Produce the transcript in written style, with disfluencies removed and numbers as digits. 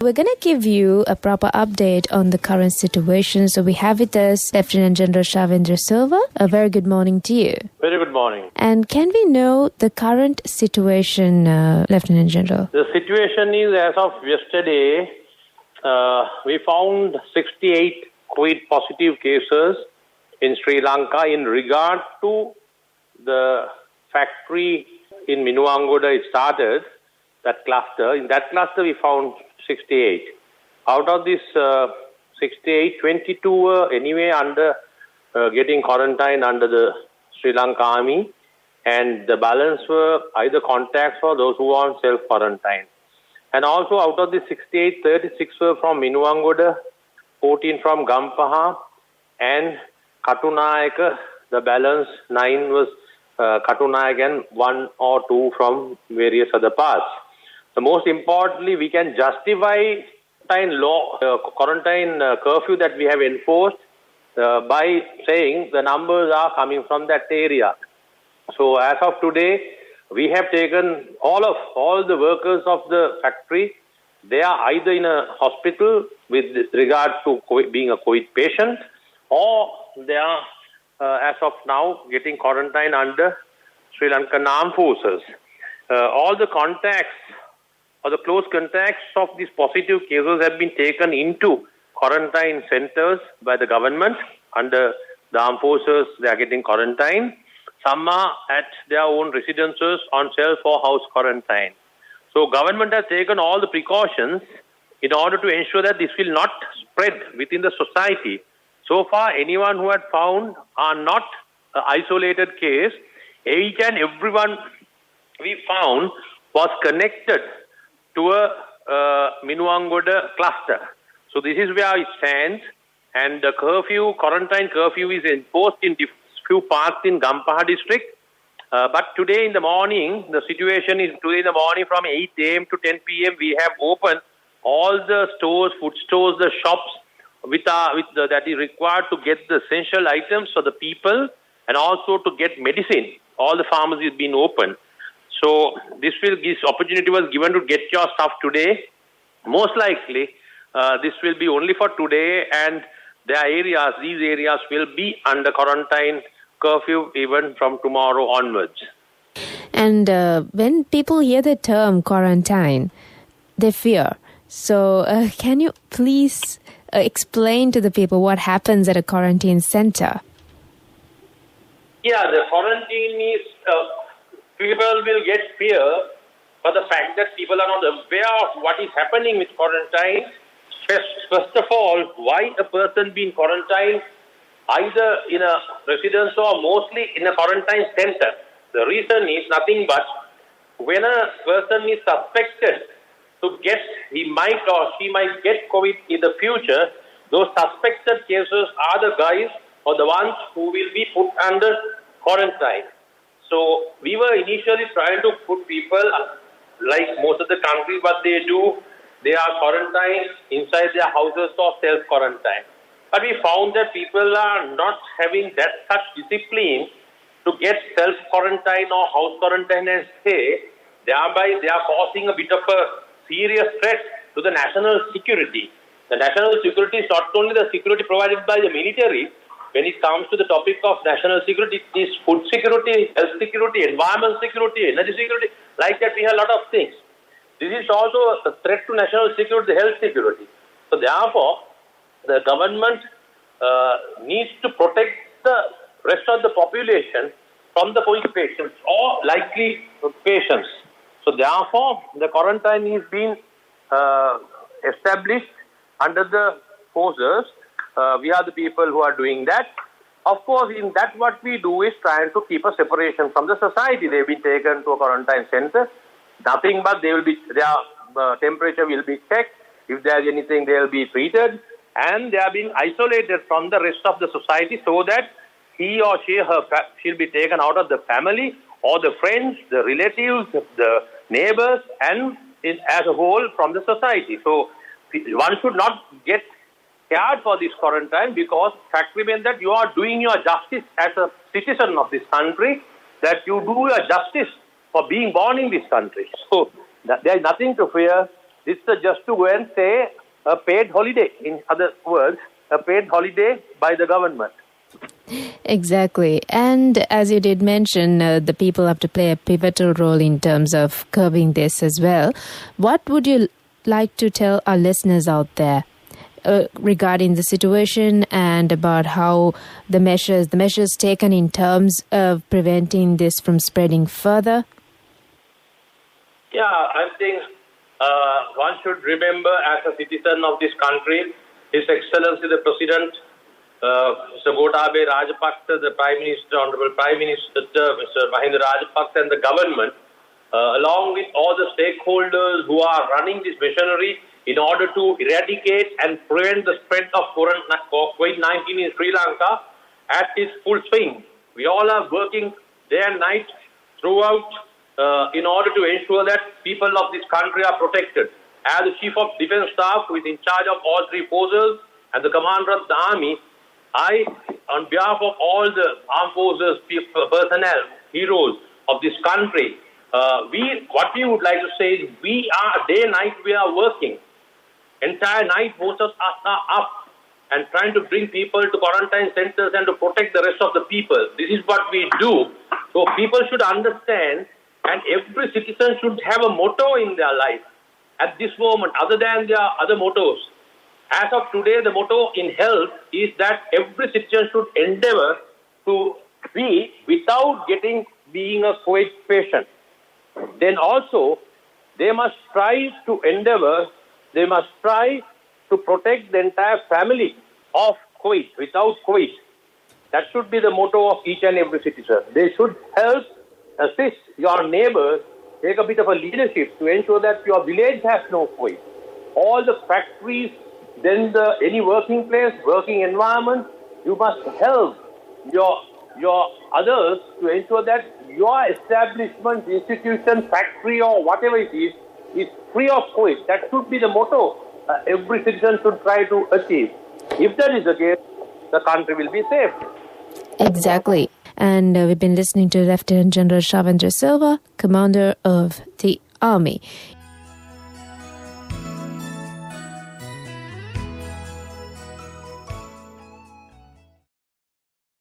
we're going to give you a proper update on the current situation. So we have with us Lieutenant General Shavendra Silva. A very good morning to you. Very good morning. And can we know the current situation, Lieutenant General? The situation is, as of yesterday, we found 68 COVID positive cases in Sri Lanka in regard to the factory in Minuwangoda. It started, that cluster. In that cluster, we found 68. Out of this 68, 22 were anyway under getting quarantined under the Sri Lanka Army, and the balance were either contacts or those who are on self-quarantine. And also out of the 68, 36 were from Minuwangoda, 14 from Gampaha, and Katunayaka. The balance 9 was Katunayaka and 1 or 2 from various other parts. The most importantly, we can justify quarantine curfew that we have enforced by saying the numbers are coming from that area. So as of today, we have taken all the workers of the factory. They are either in a hospital with regard to being a COVID patient, or they are, as of now, getting quarantined under Sri Lankan Armed Forces. All the contacts or the close contacts of these positive cases have been taken into quarantine centers by the government. Under the armed forces, they are getting quarantined. Some are at their own residences on self or house quarantine. So government has taken all the precautions in order to ensure that this will not spread within the society. So far, anyone who had found are not an isolated case. Each and everyone we found was connected to a Minuwangoda cluster. So this is where it stands, and the quarantine curfew is enforced in few parts in Gampaha district. But today in the morning, the situation is today in the morning from 8 a.m. to 10 p.m. we have opened all the stores, food stores, the shops that is required to get the essential items for the people and also to get medicine. All the pharmacies have been opened. So this opportunity was given to get your stuff today. Most likely, this will be only for today, and these areas will be under quarantine curfew even from tomorrow onwards. And when people hear the term quarantine, they fear. So can you please explain to the people what happens at a quarantine center? Yeah, the quarantine is, people will get fear for the fact that people are not aware of what is happening with quarantine. First of all, why a person being quarantined either in a residence or mostly in a quarantine center? The reason is nothing but when a person is suspected he might or she might get COVID in the future, those suspected cases are the guys or the ones who will be put under quarantine. So we were initially trying to put people, like most of the countries, what they do, they are quarantined inside their houses or self-quarantine. But we found that people are not having that such discipline to get self-quarantine or house quarantine and stay. Thereby, they are causing a bit of a serious threat to the national security. The national security is not only the security provided by the military. When it comes to the topic of national security, it is food security, health security, environment security, energy security. Like that, we have a lot of things. This is also a threat to national security, health security. So therefore, the government needs to protect the rest of the population from the COVID patients or likely patients. So therefore, the quarantine is being established under the forces. We are the people who are doing that. Of course, in that what we do is trying to keep a separation from the society. They've been taken to a quarantine center. Nothing but their temperature will be checked. If there's anything, they'll be treated. And they are being isolated from the rest of the society so that he or she'll be taken out of the family or the friends, the relatives, the neighbors, and as a whole from the society. So one should not get scared for this quarantine, because fact remains that you are doing your justice as a citizen of this country, that you do your justice for being born in this country. So there is nothing to fear. This is just to go and say a paid holiday. In other words, a paid holiday by the government. Exactly. And as you did mention, the people have to play a pivotal role in terms of curbing this as well. What would you like to tell our listeners out there regarding the situation and about how the measures taken in terms of preventing this from spreading further? Yeah, I think one should remember as a citizen of this country, His Excellency the President, Mr. Gotabaya Rajapaksa, the Prime Minister, Honorable Prime Minister, Mr. Mahinda Rajapaksa and the government, along with all the stakeholders who are running this machinery in order to eradicate and prevent the spread of COVID-19 in Sri Lanka at its full swing. We all are working day and night throughout in order to ensure that people of this country are protected. As the Chief of Defence Staff, who is in charge of all three forces, and the Commander of the Army, I, on behalf of all the armed forces, personnel, heroes of this country, what we would like to say is we are, day and night, we are working. Entire night, most of us are up and trying to bring people to quarantine centers and to protect the rest of the people. This is what we do. So people should understand, and every citizen should have a motto in their life at this moment, other than their other mottos. As of today, the motto in health is that every citizen should endeavor to be without being a COVID patient. Then also, they must try to protect the entire family of COVID, without COVID. That should be the motto of each and every citizen. They should help, assist your neighbors, take a bit of a leadership to ensure that your village has no COVID. All the factories, then any working place, working environment, you must help your others to ensure that your establishment, institution, factory or whatever it is free of COVID. That should be the motto every citizen should try to achieve. If that is the case, the country will be safe. Exactly. And we've been listening to Lieutenant General Shavendra Silva, Commander of the Army.